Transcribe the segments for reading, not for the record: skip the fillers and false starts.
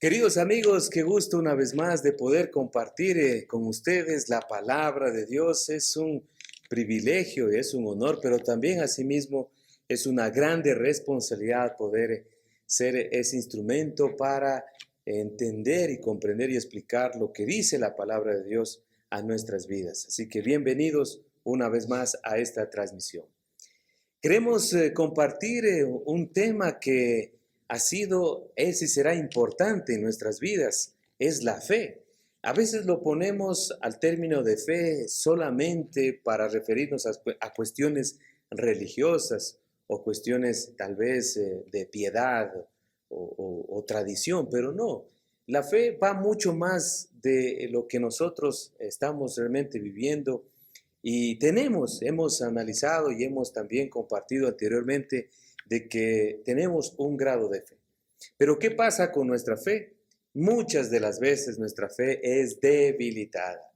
Queridos amigos, qué gusto una vez más de poder compartir con ustedes la palabra de Dios. Es un privilegio, es un honor, pero también asimismo es una grande responsabilidad poder ser ese instrumento para entender y comprender y explicar lo que dice la palabra de Dios a nuestras vidas. Así que bienvenidos una vez más a esta transmisión. Queremos compartir un tema que ha sido, es y será importante en nuestras vidas, es la fe. A veces lo ponemos al término de fe solamente para referirnos a cuestiones religiosas o cuestiones tal vez de piedad o tradición, pero no. La fe va mucho más de lo que nosotros estamos realmente viviendo y hemos analizado y hemos también compartido anteriormente de que tenemos un grado de fe. Pero ¿qué pasa con nuestra fe? Muchas de las veces nuestra fe es debilitada.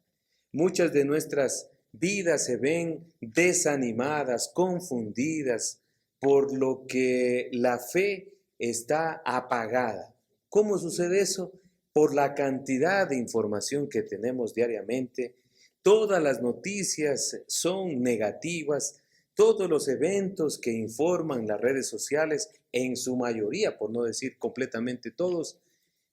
Muchas de nuestras vidas se ven desanimadas, confundidas, por lo que la fe está apagada. ¿Cómo sucede eso? Por la cantidad de información que tenemos diariamente. Todas las noticias son negativas, todos los eventos que informan las redes sociales, en su mayoría, por no decir completamente todos,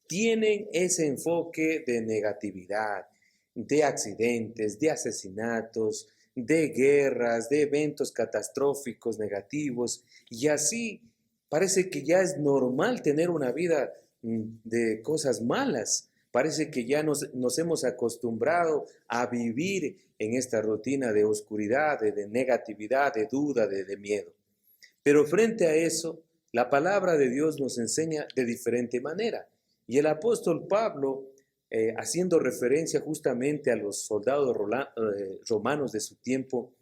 tienen ese enfoque de negatividad, de accidentes, de asesinatos, de guerras, de eventos catastróficos negativos, y así parece que ya es normal tener una vida de cosas malas. Parece que ya nos hemos acostumbrado a vivir en esta rutina de oscuridad, de negatividad, de duda, de miedo. Pero frente a eso, la palabra de Dios nos enseña de diferente manera. Y el apóstol Pablo, haciendo referencia justamente a los soldados romanos de su tiempo,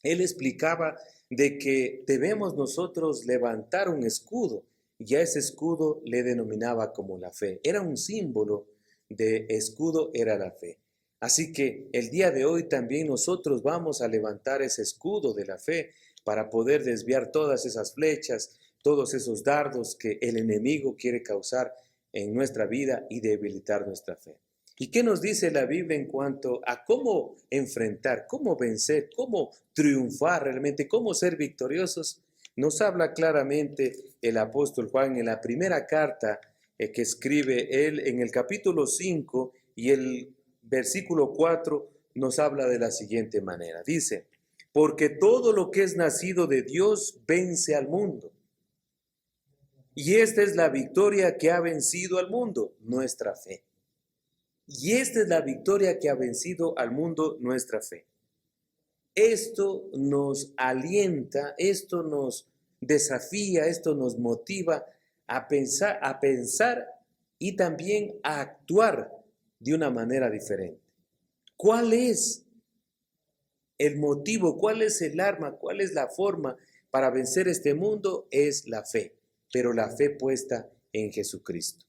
él explicaba de que debemos nosotros levantar un escudo, y a ese escudo le denominaba como la fe. Era un símbolo de escudo, era la fe. Así que el día de hoy también nosotros vamos a levantar ese escudo de la fe para poder desviar todas esas flechas, todos esos dardos que el enemigo quiere causar en nuestra vida y debilitar nuestra fe. ¿Y qué nos dice la Biblia en cuanto a cómo enfrentar, cómo vencer, cómo triunfar realmente, cómo ser victoriosos? Nos habla claramente el apóstol Juan en la primera carta que escribe él en el capítulo 5 y el versículo 4 nos habla de la siguiente manera. Dice, porque todo lo que es nacido de Dios vence al mundo. Y esta es la victoria que ha vencido al mundo, nuestra fe. Y esta es la victoria que ha vencido al mundo, nuestra fe. Esto nos alienta, esto nos desafía, esto nos motiva a pensar y también a actuar de una manera diferente. ¿Cuál es el motivo? ¿Cuál es el arma? ¿Cuál es la forma para vencer este mundo? Es la fe, pero la fe puesta en Jesucristo.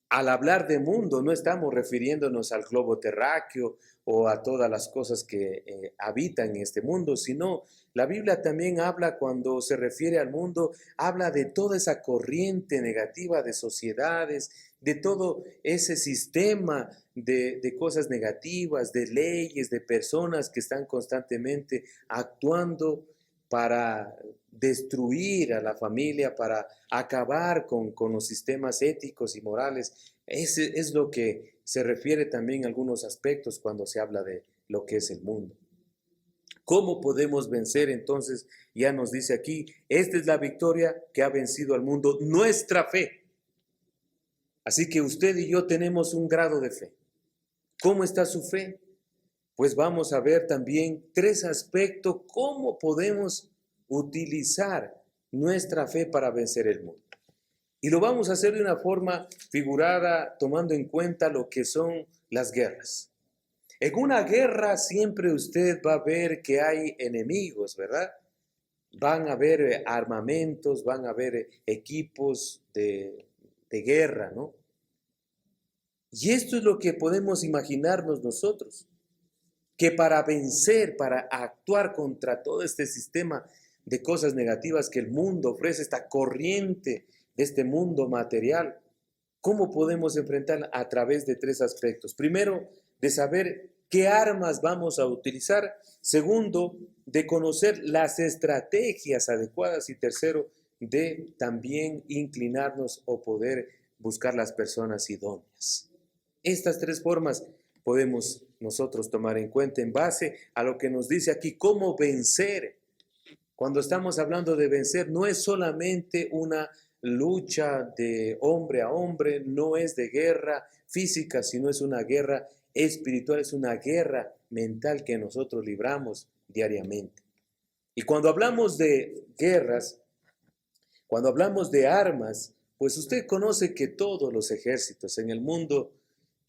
Al hablar de mundo no estamos refiriéndonos al globo terráqueo o a todas las cosas que habitan en este mundo, sino la Biblia también habla, cuando se refiere al mundo, habla de toda esa corriente negativa de sociedades, de todo ese sistema de cosas negativas, de leyes, de personas que están constantemente actuando para destruir a la familia, para acabar con los sistemas éticos y morales. Ese es lo que se refiere también a algunos aspectos cuando se habla de lo que es el mundo. ¿Cómo podemos vencer entonces? Ya nos dice aquí, esta es la victoria que ha vencido al mundo, nuestra fe. Así que usted y yo tenemos un grado de fe. ¿Cómo está su fe? Pues vamos a ver también tres aspectos, cómo podemos utilizar nuestra fe para vencer el mundo. Y lo vamos a hacer de una forma figurada, tomando en cuenta lo que son las guerras. En una guerra siempre usted va a ver que hay enemigos, ¿verdad? Van a haber armamentos, van a haber equipos de guerra, ¿no? Y esto es lo que podemos imaginarnos nosotros, que para vencer, para actuar contra todo este sistema de cosas negativas que el mundo ofrece, esta corriente de este mundo material, ¿Cómo podemos enfrentarla? A través de tres aspectos. Primero, de saber qué armas vamos a utilizar. Segundo, de conocer las estrategias adecuadas. Y tercero, de también inclinarnos o poder buscar las personas idóneas. Estas tres formas podemos nosotros tomar en cuenta en base a lo que nos dice aquí, cómo vencer. Cuando estamos hablando de vencer, no es solamente una lucha de hombre a hombre, no es de guerra física, sino es una guerra espiritual, es una guerra mental que nosotros libramos diariamente. Y cuando hablamos de guerras, cuando hablamos de armas, pues usted conoce que todos los ejércitos en el mundo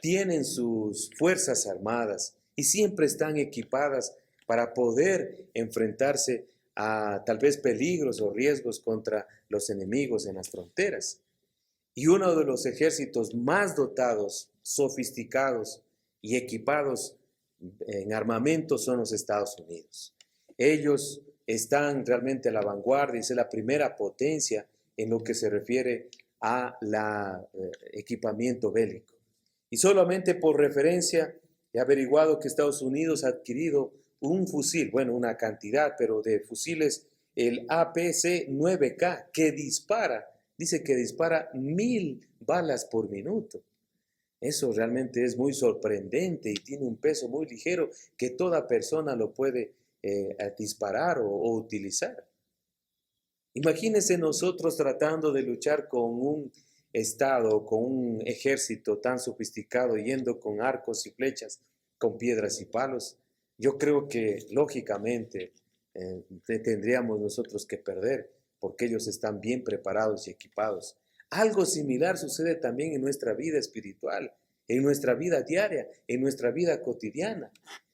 tienen sus fuerzas armadas y siempre están equipadas para poder enfrentarse a tal vez peligros o riesgos contra los enemigos en las fronteras. Y uno de los ejércitos más dotados, sofisticados y equipados en armamento son los Estados Unidos. Ellos están realmente a la vanguardia y es la primera potencia en lo que se refiere a la equipamiento bélico. Y solamente por referencia he averiguado que Estados Unidos ha adquirido un fusil, bueno, una cantidad, pero de fusiles, el APC-9K, que dice que dispara 1000 balas por minuto. Eso realmente es muy sorprendente y tiene un peso muy ligero que toda persona lo puede disparar o utilizar. Imagínense nosotros tratando de luchar con un Estado, con un ejército tan sofisticado, yendo con arcos y flechas, con piedras y palos. Yo creo que lógicamente tendríamos nosotros que perder, porque ellos están bien preparados y equipados. Algo similar sucede también en nuestra vida espiritual, en nuestra vida diaria, en nuestra vida cotidiana.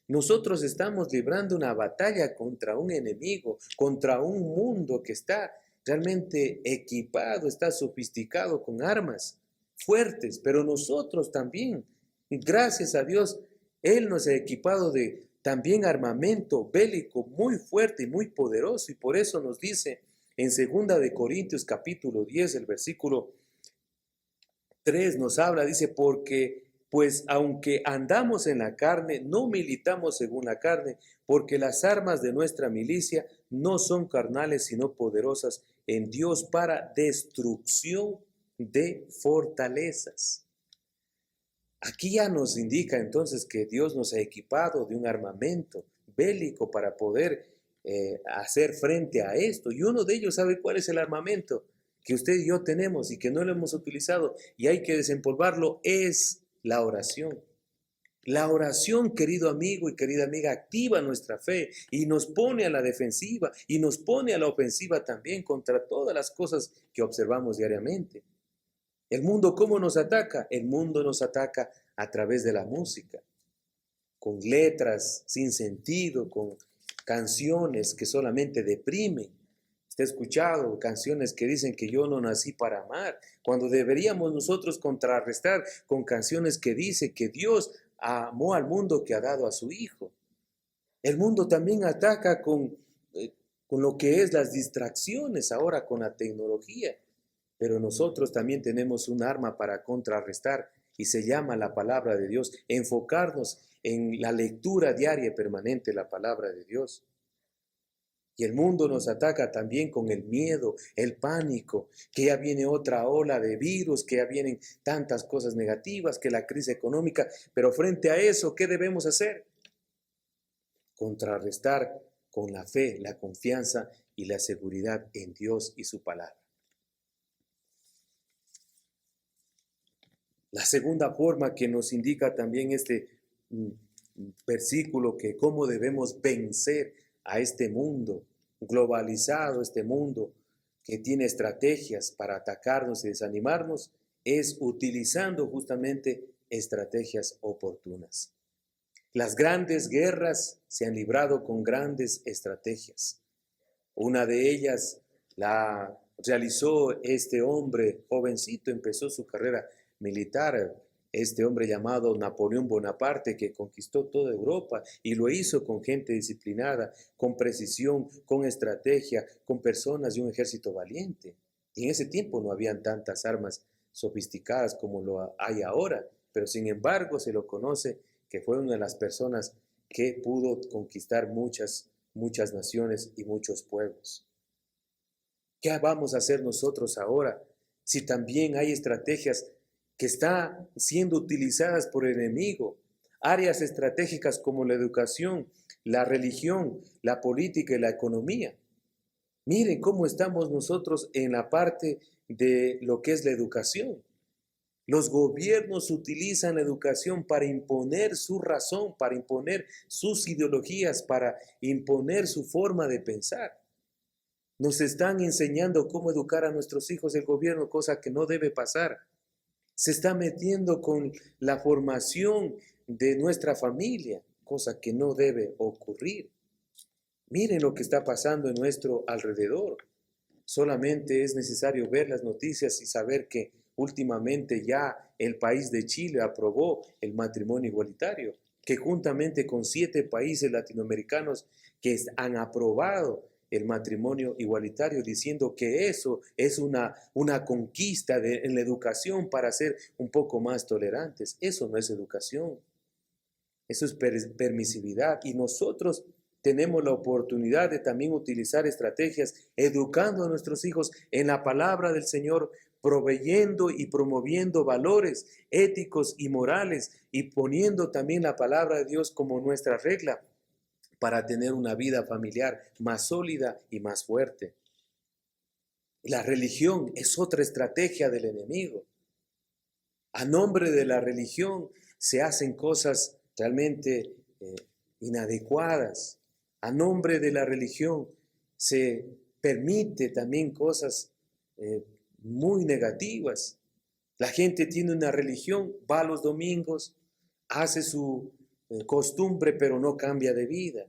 Nosotros estamos librando una batalla contra un enemigo, contra un mundo que está realmente equipado, está sofisticado con armas fuertes, pero nosotros también, gracias a Dios, Él nos ha equipado de también armamento bélico muy fuerte y muy poderoso, y por eso nos dice en 2 de Corintios capítulo 10, el versículo 3 nos habla, dice, porque pues aunque andamos en la carne, no militamos según la carne, porque las armas de nuestra milicia no son carnales, sino poderosas en Dios para destrucción de fortalezas. Aquí ya nos indica entonces que Dios nos ha equipado de un armamento bélico para poder hacer frente a esto. Y uno de ellos, ¿sabe cuál es el armamento que usted y yo tenemos y que no lo hemos utilizado y hay que desempolvarlo? Es la oración. La oración, querido amigo y querida amiga, activa nuestra fe y nos pone a la defensiva y nos pone a la ofensiva también contra todas las cosas que observamos diariamente. ¿El mundo cómo nos ataca? El mundo nos ataca a través de la música, con letras sin sentido, con canciones que solamente deprimen. Usted ha escuchado canciones que dicen que yo no nací para amar, cuando deberíamos nosotros contrarrestar con canciones que dicen que Dios amó al mundo que ha dado a su Hijo. El mundo también ataca con lo que es las distracciones ahora con la tecnología. Pero nosotros también tenemos un arma para contrarrestar y se llama la palabra de Dios. Enfocarnos en la lectura diaria y permanente de la palabra de Dios. Y el mundo nos ataca también con el miedo, el pánico, que ya viene otra ola de virus, que ya vienen tantas cosas negativas, que la crisis económica. Pero frente a eso, ¿qué debemos hacer? Contrarrestar con la fe, la confianza y la seguridad en Dios y su palabra. La segunda forma que nos indica también este versículo, que cómo debemos vencer a este mundo globalizado, este mundo que tiene estrategias para atacarnos y desanimarnos, es utilizando justamente estrategias oportunas. Las grandes guerras se han librado con grandes estrategias. Una de ellas la realizó este hombre jovencito, empezó su carrera militar, este hombre llamado Napoleón Bonaparte, que conquistó toda Europa y lo hizo con gente disciplinada, con precisión, con estrategia, con personas y un ejército valiente. Y en ese tiempo no habían tantas armas sofisticadas como lo hay ahora, pero sin embargo se lo conoce que fue una de las personas que pudo conquistar muchas naciones y muchos pueblos. ¿Qué vamos a hacer nosotros ahora si también hay estrategias que están siendo utilizadas por el enemigo? Áreas estratégicas como la educación, la religión, la política y la economía. Miren cómo estamos nosotros en la parte de lo que es la educación. Los gobiernos utilizan la educación para imponer su razón, para imponer sus ideologías, para imponer su forma de pensar. Nos están enseñando cómo educar a nuestros hijos el gobierno, cosa que no debe pasar. Se está metiendo con la formación de nuestra familia, cosa que no debe ocurrir. Miren lo que está pasando en nuestro alrededor. Solamente es necesario ver las noticias y saber que últimamente ya el país de Chile aprobó el matrimonio igualitario, que juntamente con 7 países latinoamericanos que han aprobado el matrimonio igualitario, diciendo que eso es una conquista en la educación para ser un poco más tolerantes. Eso no es educación, eso es permisividad. Y nosotros tenemos la oportunidad de también utilizar estrategias, educando a nuestros hijos en la palabra del Señor, proveyendo y promoviendo valores éticos y morales y poniendo también la palabra de Dios como nuestra regla para tener una vida familiar más sólida y más fuerte. La religión es otra estrategia del enemigo. A nombre de la religión se hacen cosas realmente inadecuadas. A nombre de la religión se permite también cosas muy negativas. La gente tiene una religión, va los domingos, hace su costumbre, pero no cambia de vida.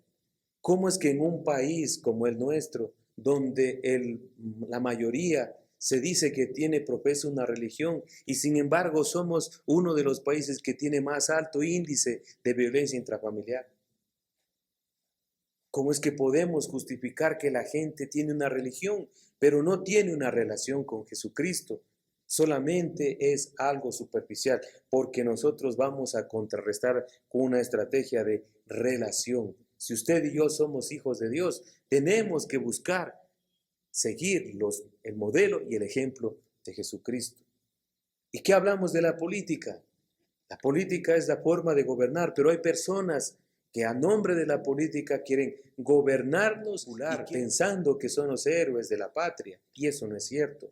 ¿Cómo es que en un país como el nuestro, donde la mayoría se dice que profesa una religión y sin embargo somos uno de los países que tiene más alto índice de violencia intrafamiliar? ¿Cómo es que podemos justificar que la gente tiene una religión, pero no tiene una relación con Jesucristo? Solamente es algo superficial, porque nosotros vamos a contrarrestar con una estrategia de relación. Si usted y yo somos hijos de Dios, tenemos que buscar seguir el modelo y el ejemplo de Jesucristo. ¿Y qué hablamos de la política? La política es la forma de gobernar, pero hay personas que a nombre de la política quieren gobernarnos pensando que son los héroes de la patria, y eso no es cierto.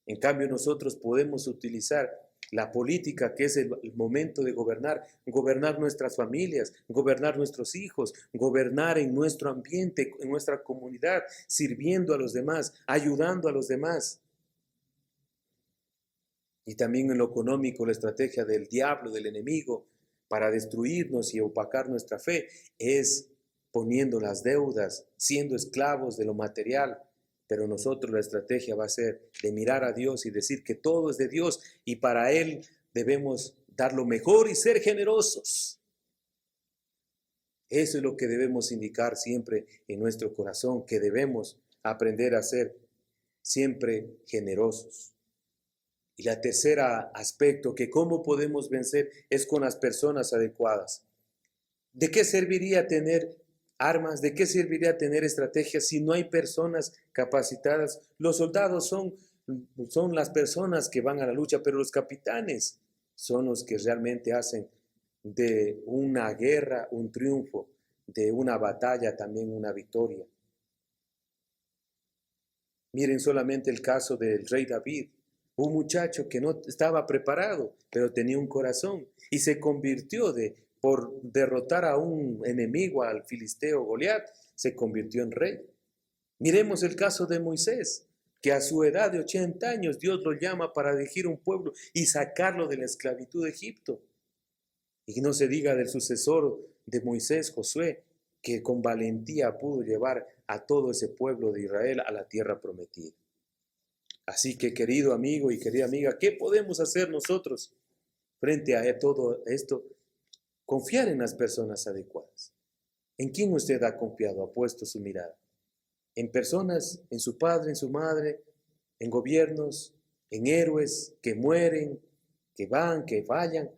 En cambio, nosotros podemos utilizar la política, que es el momento de gobernar nuestras familias, gobernar nuestros hijos, gobernar en nuestro ambiente, en nuestra comunidad, sirviendo a los demás, ayudando a los demás. Y también en lo económico, la estrategia del diablo, del enemigo, para destruirnos y opacar nuestra fe, es poniendo las deudas, siendo esclavos de lo material. Pero nosotros la estrategia va a ser de mirar a Dios y decir que todo es de Dios y para Él debemos dar lo mejor y ser generosos. Eso es lo que debemos indicar siempre en nuestro corazón, que debemos aprender a ser siempre generosos. Y la tercera aspecto, que cómo podemos vencer, es con las personas adecuadas. ¿De qué serviría tener armas? ¿De qué serviría tener estrategias si no hay personas capacitadas? Los soldados son las personas que van a la lucha, pero los capitanes son los que realmente hacen de una guerra un triunfo, de una batalla también una victoria. Miren solamente el caso del rey David, un muchacho que no estaba preparado, pero tenía un corazón y se convirtió por derrotar a un enemigo, al filisteo Goliat, se convirtió en rey. Miremos el caso de Moisés, que a su edad de 80 años Dios lo llama para dirigir un pueblo y sacarlo de la esclavitud de Egipto. Y no se diga del sucesor de Moisés, Josué, que con valentía pudo llevar a todo ese pueblo de Israel a la tierra prometida. Así que, querido amigo y querida amiga, ¿qué podemos hacer nosotros frente a todo esto? Confiar en las personas adecuadas. ¿En quién usted ha confiado, ha puesto su mirada? ¿En personas, en su padre, en su madre, en gobiernos, en héroes que mueren, que van, que fallan.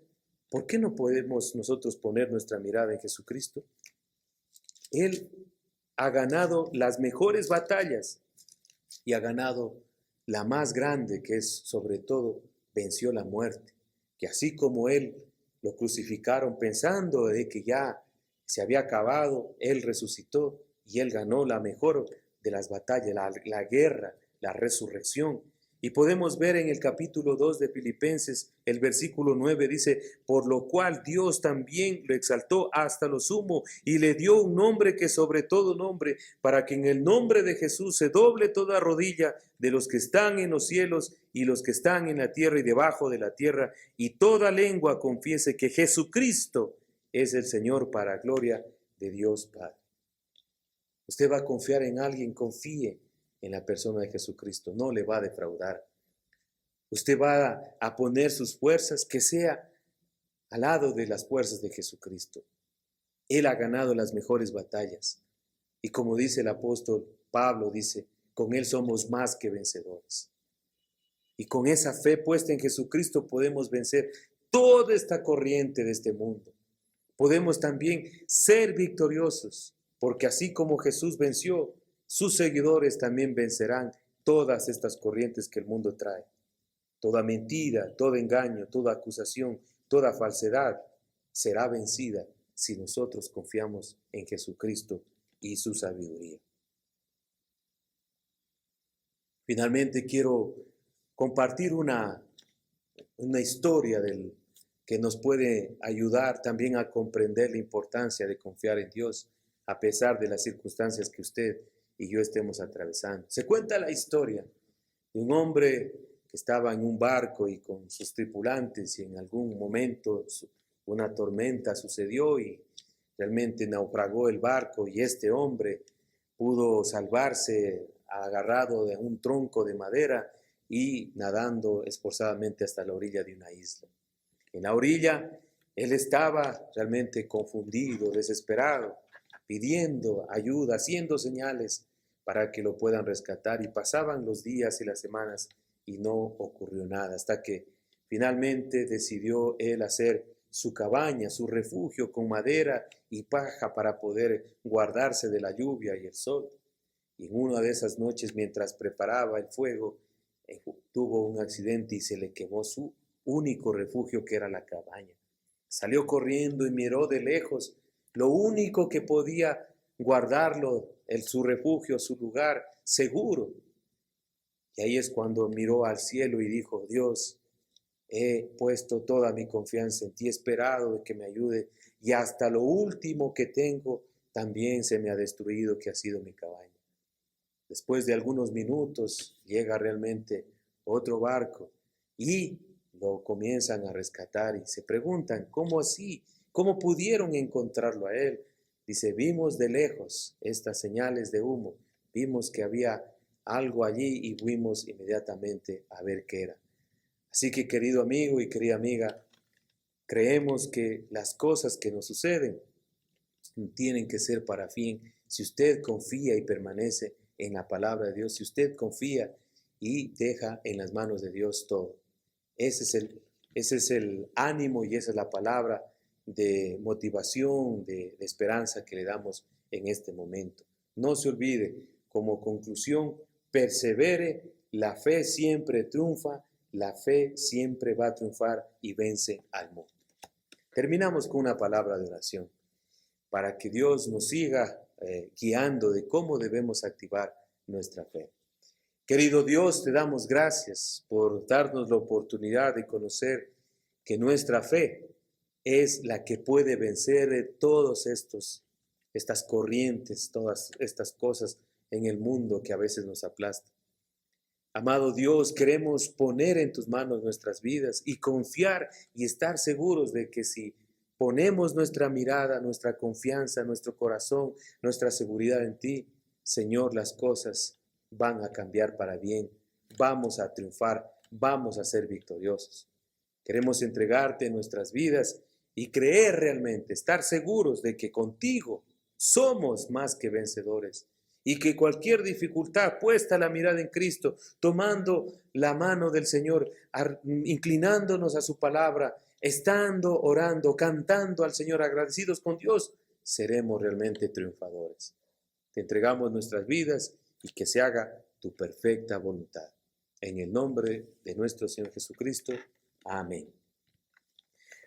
¿Por qué no podemos nosotros poner nuestra mirada en Jesucristo? Él ha ganado las mejores batallas y ha ganado la más grande, que es sobre todo venció la muerte. Que así como Él lo crucificaron pensando de que ya se había acabado, Él resucitó y Él ganó la mejor de las batallas, la guerra, la resurrección. Y podemos ver en el capítulo 2 de Filipenses, el versículo 9 dice, por lo cual Dios también lo exaltó hasta lo sumo y le dio un nombre que sobre todo nombre, para que en el nombre de Jesús se doble toda rodilla de los que están en los cielos y los que están en la tierra y debajo de la tierra, y toda lengua confiese que Jesucristo es el Señor, para gloria de Dios Padre. Usted va a confiar en alguien, confíe en la persona de Jesucristo, no le va a defraudar. Usted va a poner sus fuerzas, que sea al lado de las fuerzas de Jesucristo. Él ha ganado las mejores batallas. Y como dice el apóstol Pablo, dice, con Él somos más que vencedores. Y con esa fe puesta en Jesucristo podemos vencer toda esta corriente de este mundo. Podemos también ser victoriosos, porque así como Jesús venció, sus seguidores también vencerán todas estas corrientes que el mundo trae. Toda mentira, todo engaño, toda acusación, toda falsedad será vencida si nosotros confiamos en Jesucristo y su sabiduría. Finalmente quiero compartir una historia que nos puede ayudar también a comprender la importancia de confiar en Dios a pesar de las circunstancias que usted y yo estemos atravesando. Se cuenta la historia de un hombre que estaba en un barco y con sus tripulantes, y en algún momento una tormenta sucedió y realmente naufragó el barco, y este hombre pudo salvarse agarrado de un tronco de madera y nadando esforzadamente hasta la orilla de una isla. En la orilla él estaba realmente confundido, desesperado, pidiendo ayuda, haciendo señales para que lo puedan rescatar, y pasaban los días y las semanas y no ocurrió nada, hasta que finalmente decidió él hacer su cabaña, su refugio con madera y paja para poder guardarse de la lluvia y el sol. Y en una de esas noches, mientras preparaba el fuego, tuvo un accidente y se le quemó su único refugio, que era la cabaña. Salió corriendo y miró de lejos lo único que podía guardarlo, su refugio, su lugar seguro. Y ahí es cuando miró al cielo y dijo, Dios, he puesto toda mi confianza en ti, he esperado de que me ayude, y hasta lo último que tengo también se me ha destruido, que ha sido mi cabaña. Después de algunos minutos llega realmente otro barco y lo comienzan a rescatar y se preguntan, ¿cómo así? ¿Cómo pudieron encontrarlo a él? Dice, vimos de lejos estas señales de humo, vimos que había algo allí y fuimos inmediatamente a ver qué era. Así que, querido amigo y querida amiga, creemos que las cosas que nos suceden tienen que ser para fin. Si usted confía y permanece en la palabra de Dios, si usted confía y deja en las manos de Dios todo. Ese es el ánimo y esa es la palabra de motivación, de esperanza que le damos en este momento. No se olvide, como conclusión, persevere, la fe siempre triunfa, la fe siempre va a triunfar y vence al mundo. Terminamos con una palabra de oración para que Dios nos siga guiando de cómo debemos activar nuestra fe. Querido Dios, te damos gracias por darnos la oportunidad de conocer que nuestra fe es la que puede vencer todas estas corrientes, todas estas cosas en el mundo que a veces nos aplastan. Amado Dios, queremos poner en tus manos nuestras vidas y confiar y estar seguros de que si ponemos nuestra mirada, nuestra confianza, nuestro corazón, nuestra seguridad en ti, Señor, las cosas van a cambiar para bien, vamos a triunfar, vamos a ser victoriosos. Queremos entregarte nuestras vidas y creer realmente, estar seguros de que contigo somos más que vencedores y que cualquier dificultad, puesta la mirada en Cristo, tomando la mano del Señor, inclinándonos a su palabra, estando orando, cantando al Señor, agradecidos con Dios, seremos realmente triunfadores. Te entregamos nuestras vidas y que se haga tu perfecta voluntad. En el nombre de nuestro Señor Jesucristo. Amén.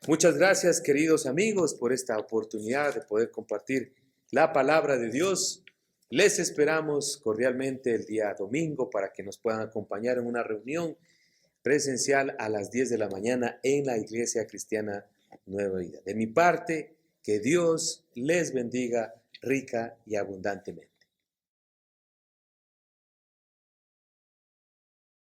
Muchas gracias, queridos amigos, por esta oportunidad de poder compartir la palabra de Dios. Les esperamos cordialmente el día domingo para que nos puedan acompañar en una reunión presencial a las 10 de la mañana en la Iglesia Cristiana Nueva Vida. De mi parte, que Dios les bendiga rica y abundantemente.